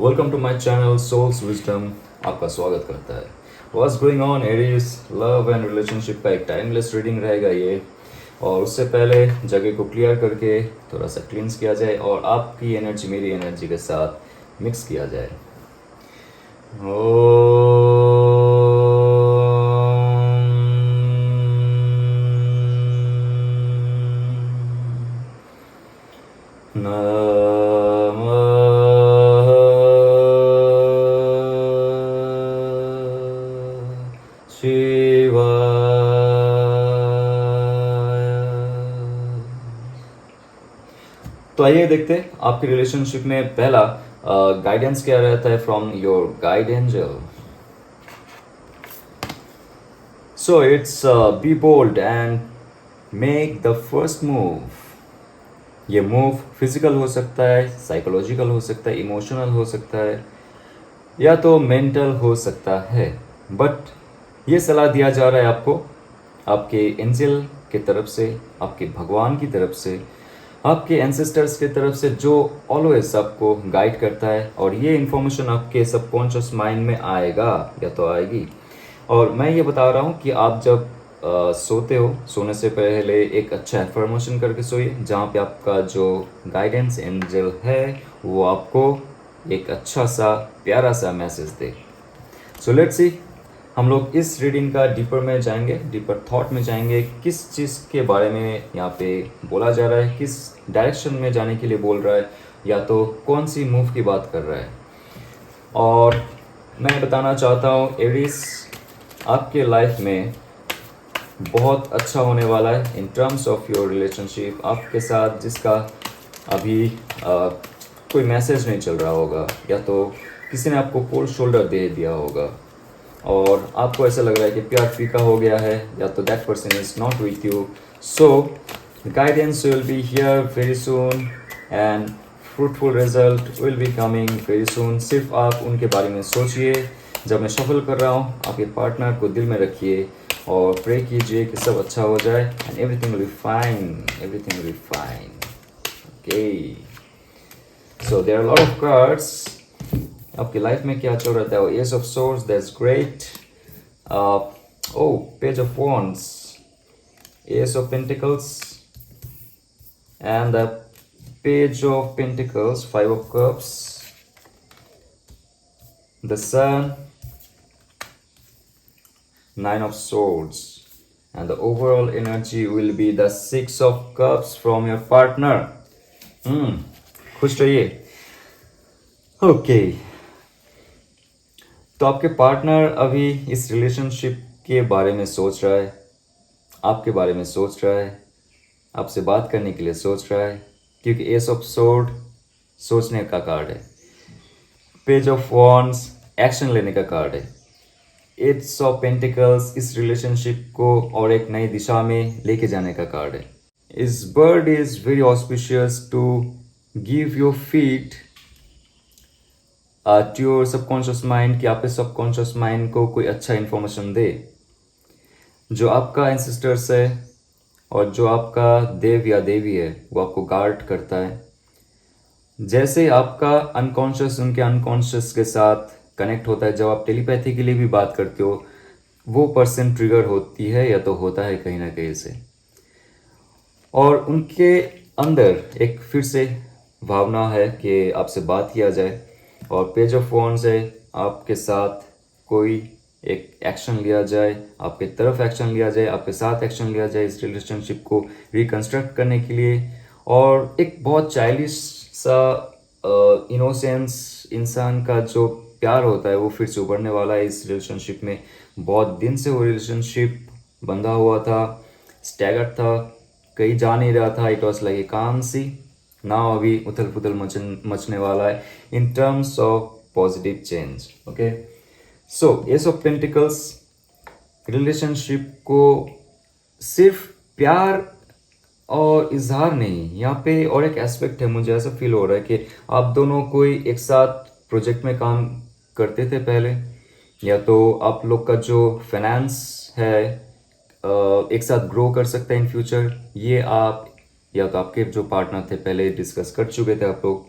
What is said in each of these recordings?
Welcome to my channel souls wisdom. आपका स्वागत करता है। What's going on Aries, love and relationship का एक टाइमलेस रीडिंग रहेगा ये। और उससे पहले जगह को क्लियर करके थोड़ा सा क्लींस किया जाए और आपकी एनर्जी मेरी एनर्जी के साथ मिक्स किया जाए। तो आइए देखते हैं आपके रिलेशनशिप में पहला गाइडेंस क्या रहता है from your guide angel. So it's be bold and make the first move. ये मूव फिजिकल हो सकता है, साइकोलॉजिकल हो सकता है, इमोशनल हो सकता है या तो मेंटल हो सकता है। बट ये सलाह दिया जा रहा है आपको आपके एंजल की तरफ से, आपके भगवान की तरफ से, आपके एंसेस्टर्स की तरफ से, जो ऑलवेज आपको गाइड करता है। और ये इन्फॉर्मेशन आपके सबकॉन्शियस माइंड में आएगा या तो आएगी। और मैं ये बता रहा हूँ कि आप जब सोते हो, सोने से पहले एक अच्छा एफर्मेशन करके सोइए जहाँ पे आपका जो गाइडेंस एंजल है वो आपको एक अच्छा सा प्यारा सा message they. So let's see, हम लोग इस रीडिंग का डीपर में जाएंगे, डीपर थॉट में जाएंगे। किस चीज़ के बारे में यहाँ पे बोला जा रहा है, किस डायरेक्शन में जाने के लिए बोल रहा है, या तो कौन सी मूव की बात कर रहा है। और मैं बताना चाहता हूँ एरीज, आपके लाइफ में बहुत अच्छा होने वाला है in terms of your relationship. आपके साथ जिसका अभी कोई मैसेज नहीं चल रहा होगा या तो किसी ने आपको कोल्ड शोल्डर दे दिया होगा और आपको ऐसा लग रहा है कि प्यार फीका हो गया है या तो that person is not with you. So guidance will be here very soon and fruitful result will be coming very soon. सिर्फ आप उनके बारे में सोचिए। जब मैं शफल कर रहा हूँ आपके पार्टनर को दिल में रखिए और प्रे कीजिए कि सब अच्छा हो जाए and everything will be fine, everything will be fine. Okay, so there are lot of cards. आपकी लाइफ में क्या चल रहा है? Ace of swords, that's great. Oh, page of wands, ace of pentacles and the page of pentacles, five of cups, the sun, nine of swords, and the overall energy will be the six of cups from your partner. खुश रहिए। Okay, तो आपके partner अभी इस relationship के बारे में सोच रहा है, आपके बारे में सोच रहा है, आपसे बात करने के लिए सोच रहा है, क्योंकि एस ऑफ सोर्ड सोचने का कार्ड है, पेज ऑफ वॉन्ड्स एक्शन लेने का कार्ड है, एट्स ऑफ पेंटिकल्स इस रिलेशनशिप को और एक नई दिशा में लेके जाने का कार्ड है। इस bird is very auspicious to give your feet to your subconscious mind, कि आपके सबकॉन्शियस माइंड को कोई अच्छा इन्फॉर्मेशन दे। जो आपका एंसेस्टर्स है और जो आपका देव या देवी है वो आपको गार्ड करता है। जैसे आपका अनकॉन्शियस उनके अनकॉन्शियस के साथ कनेक्ट होता है, जब आप टेलीपैथी के लिए भी बात करते हो वो पर्सन ट्रिगर होती है या तो होता है कहीं ना कहीं से, और उनके अंदर एक फिर से भावना है कि आपसे बात किया जाए। और पेज ऑफ वॉन्ड्स है, आपके साथ कोई एक एक्शन लिया जाए, आपके तरफ एक्शन लिया जाए, आपके साथ एक्शन लिया जाए इस रिलेशनशिप को रिकंस्ट्रक्ट करने के लिए। और एक बहुत चाइल्डिश सा इनोसेंस इंसान का जो प्यार होता है वो फिर से उभरने वाला है इस रिलेशनशिप में। बहुत दिन से वो रिलेशनशिप बंधा हुआ था, स्टैगर्ड था, कहीं जा नहीं रहा था। इट वॉज लाइक ए काम सी। नाउ अभी उथल पुथल मचने वाला है in terms of positive change. Okay, so S of pentacles relationship को सिर्फ प्यार और इजहार नहीं, यहाँ पे और एक एस्पेक्ट है। मुझे ऐसा फील हो रहा है कि आप दोनों कोई एक साथ प्रोजेक्ट में काम करते थे पहले, या तो आप लोग का जो फाइनेंस है एक साथ ग्रो कर सकता है इन फ्यूचर। ये आप या तो आपके जो पार्टनर थे पहले डिस्कस कर चुके थे आप लोग।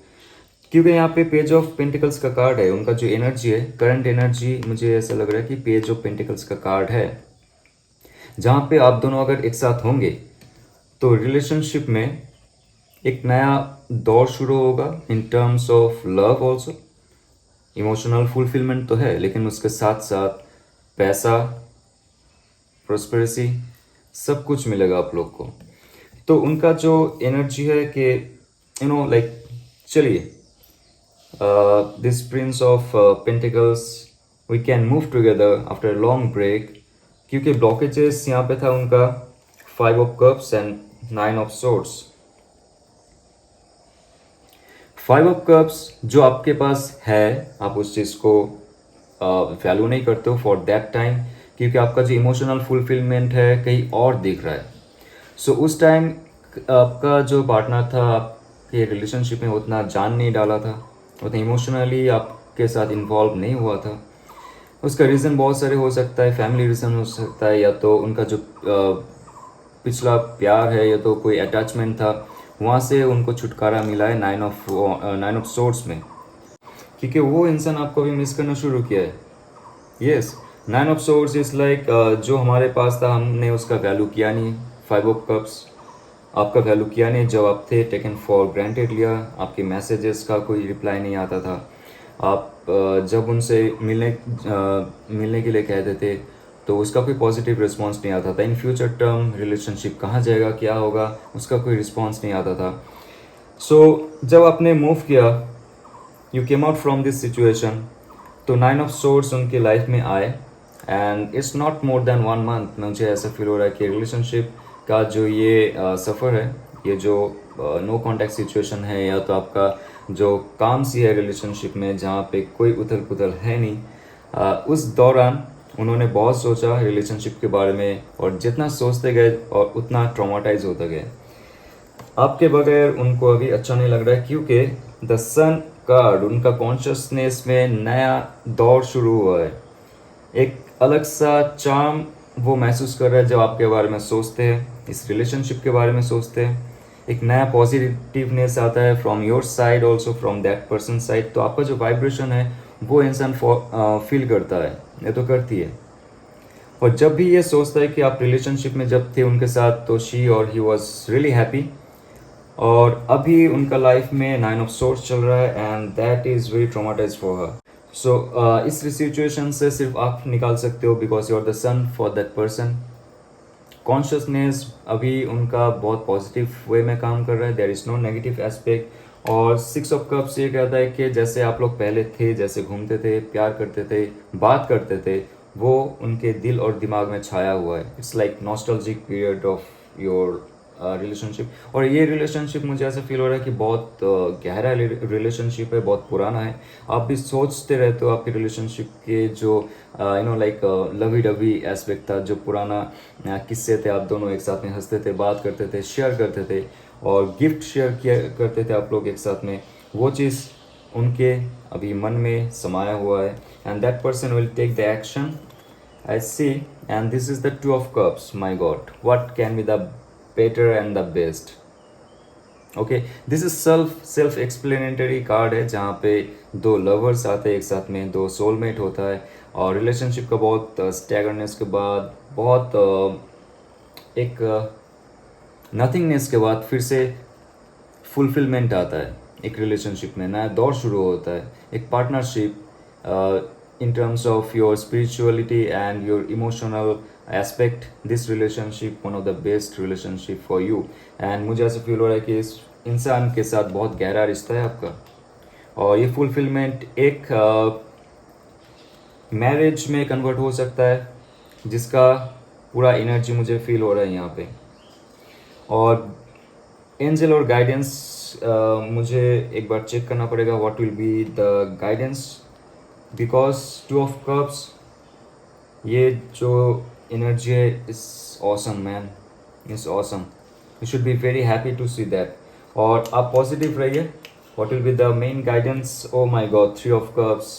क्योंकि यहाँ पे पेज ऑफ पेंटिकल्स का कार्ड है, उनका जो एनर्जी है, करंट एनर्जी, मुझे ऐसा लग रहा है कि पेज ऑफ पेंटिकल्स का कार्ड है, जहाँ पे आप दोनों अगर एक साथ होंगे तो रिलेशनशिप में एक नया दौर शुरू होगा in terms of love also. Emotional fulfilment तो है, लेकिन उसके साथ साथ पैसा, प्रोस्पेरिटी, सब कुछ मिलेगा आप लोग को। तो उनका जो एनर्जी है कि लाइक चलिए, this prince of pentacles, we can move together after long break. क्योंकि ब्लॉकेजेस यहाँ पे था उनका 5 of cups and 9 of swords. 5 of cups जो आपके पास है, आप उस चीज़ को वैल्यू नहीं करते हो फॉर दैट टाइम, क्योंकि आपका जो इमोशनल फुलफिलमेंट है कहीं और दिख रहा है। सो उस टाइम आपका जो पार्टनर था आपके रिलेशनशिप में उतना जान नहीं डाला था, उतना इमोशनली आपके साथ इन्वॉल्व नहीं हुआ था। उसका रीज़न बहुत सारे हो सकता है, फैमिली रीज़न हो सकता है, या तो उनका जो पिछला प्यार है, या तो कोई अटैचमेंट था, वहाँ से उनको छुटकारा मिला है 9 ऑफ सोर्ड्स में, क्योंकि वो इंसान आपको भी मिस करना शुरू किया है। Yes, 9 of swords is like जो हमारे पास था हमने उसका वैल्यू किया नहीं। 5 ऑफ कप्स आपका वैल्यू किया नहीं, जब आप थे टेकन फॉर ग्रांटेड लिया, आपके मैसेजेस का कोई रिप्लाई नहीं आता था, आप जब उनसे मिलने के लिए कहते थे तो उसका कोई पॉजिटिव रिस्पॉन्स नहीं आता था। इन फ्यूचर टर्म रिलेशनशिप कहाँ जाएगा, क्या होगा, उसका कोई रिस्पॉन्स नहीं आता था। सो जब आपने मूव किया, you came out from this situation, तो 9 ऑफ सोर्ड्स उनके लाइफ में आए and it's not more than 1 month. मुझे ऐसा फील हो रहा है कि रिलेशनशिप का जो ये सफ़र है, ये जो नो कॉन्टैक्ट सिचुएशन है, या तो आपका जो काम सी है रिलेशनशिप में जहाँ पे कोई उथल पुथल है नहीं, उस दौरान उन्होंने बहुत सोचा रिलेशनशिप के बारे में, और जितना सोचते गए और उतना ट्रॉमाटाइज होते गए। आपके बगैर उनको अभी अच्छा नहीं लग रहा है, क्योंकि द सन कार्ड उनका कॉन्शियसनेस में नया दौर शुरू हुआ है। एक अलग सा चार्म वो महसूस कर रहा है जब आपके बारे में सोचते हैं, इस रिलेशनशिप के बारे में सोचते हैं। एक नया पॉजिटिवनेस आता है from your side also, from that person side. तो आपका जो वाइब्रेशन है वो इंसान फील करता है, ये तो करती है। और जब भी ये सोचता है कि आप रिलेशनशिप में जब थे उनके साथ, तो शी और ही वॉज रियली हैप्पी, और अभी उनका लाइफ में 9 ऑफ सोर्स चल रहा है and that is very traumatize for her. So इस सिचुएशन से सिर्फ आप निकाल सकते हो, because you are the son for that person. Consciousness अभी उनका बहुत पॉजिटिव वे में काम कर रहा है, there is no negative aspect. और 6 ऑफ कप्स ये कहता है कि जैसे आप लोग पहले थे, जैसे घूमते थे, प्यार करते थे, बात करते थे, वो उनके दिल और दिमाग में छाया हुआ है। It's like nostalgic period of your relationship. और ये रिलेशनशिप मुझे ऐसा फील हो रहा है कि बहुत गहरा रिलेशनशिप है, बहुत पुराना है। आप भी सोचते रहते हो आपके रिलेशनशिप के जो लाइक लवी डवी एस्पेक्ट था, जो पुराना किस्से थे, आप दोनों एक साथ में हंसते थे, बात करते थे, शेयर करते थे, और गिफ्ट शेयर किया करते थे आप लोग एक साथ में। वो चीज़ उनके अभी मन में समाया हुआ है, and that person will take the action, I see, and this is the 2 of cups. My God, what can be the better and the best? Okay, this is self explanatory card है, जहाँ पे दो lovers आते हैं एक साथ में, दो सोलमेट होता है, और रिलेशनशिप का बहुत स्टैगरनेस के बाद, बहुत एक नथिंगनेस के बाद फिर से फुलफिलमेंट आता है। एक रिलेशनशिप में नया दौर शुरू होता है, एक partnership in terms of your spirituality and your emotional aspect. This relationship one of the best relationship for you, and मुझे ऐसा फील हो रहा है कि इस इंसान के साथ बहुत गहरा रिश्ता है आपका, और ये फुलफिलमेंट एक मैरिज में कन्वर्ट हो सकता है, जिसका पूरा एनर्जी मुझे फील हो रहा है यहाँ पे। और एंजल और गाइडेंस मुझे एक बार चेक करना पड़ेगा, what will be the guidance, because 2 of cups, ये जो एनर्जी है, is awesome man, is awesome, you should be very happy to see that. और आप पॉजिटिव रहिए। What will be the main guidance? Oh my god, 3 of cups,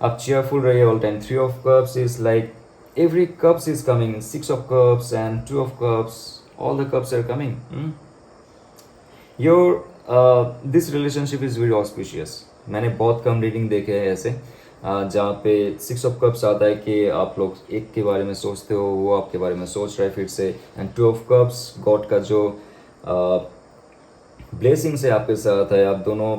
आप cheerful रहिए all time. 3 of cups is like every cups is coming, 6 of cups and 2 of cups, all the cups are coming. Your this relationship is very auspicious. मैंने बहुत कम reading देखे हैं ऐसे जहाँ पे 6 of cups आता है कि आप लोग एक के बारे में सोचते हो, वो आपके बारे में सोच रहा है फिर से, एंड 2 ऑफ कप्स गॉड का जो ब्लेसिंग्स है आपके साथ है। आप दोनों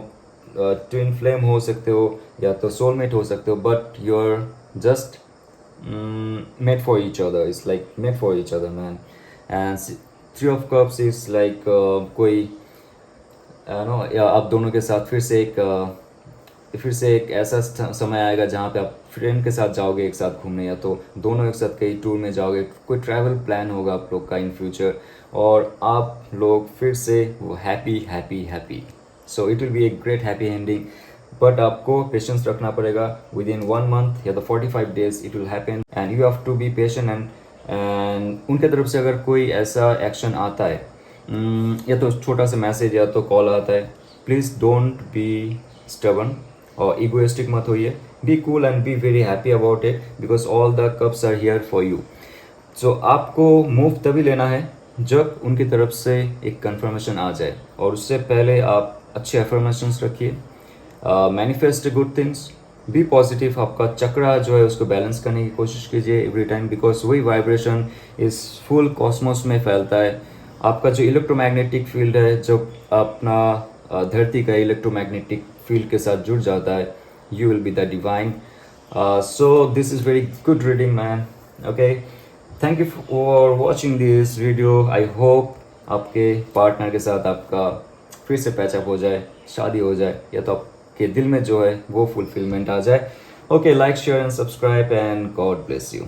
ट्विन फ्लेम हो सकते हो या तो सोलमेट हो सकते हो, but you are just made for each other, it's like made for each other man. And 3 of cups is like कोई नो, या आप दोनों के साथ फिर से एक ऐसा समय आएगा जहाँ पे आप फ्रेंड के साथ जाओगे एक साथ घूमने, या तो दोनों एक साथ कहीं टूर में जाओगे, कोई ट्रैवल प्लान होगा आप लोग का इन फ्यूचर, और आप लोग फिर से वो happy happy happy. So it will be a great happy ending, but आपको पेशेंस रखना पड़ेगा। विद इन 1 मंथ या तो 45 days it will happen, and you have to be patient. And उनके तरफ से अगर कोई ऐसा एक्शन आता है, या तो छोटा सा मैसेज या तो कॉल आता है, प्लीज़ डोंट बी स्टबन और इगोइस्टिक मत होइए। Be cool and be very happy about it, because all the cups are here for you. So आपको मूव तभी लेना है जब उनकी तरफ से एक कंफर्मेशन आ जाए, और उससे पहले आप अच्छे अफर्मेशंस रखिए, manifest good things, be positive. आपका चक्रा जो है उसको बैलेंस करने की कोशिश कीजिए एवरी टाइम, बिकॉज वही वाइब्रेशन इस फुल कॉस्मोस में फैलता है। आपका जो इलेक्ट्रोमैग्नेटिक फील्ड है, जो अपना धरती का इलेक्ट्रोमैग्नेटिक फील्ड के साथ जुड़ जाता है, you will be the divine. So this is very good reading man. Okay, thank you for watching this video. I hope आपके पार्टनर के साथ आपका फिर से पैचअप हो जाए, शादी हो जाए, या तो आपके दिल में जो है वो फुलफिलमेंट आ जाए। Okay, like share and subscribe and God bless you.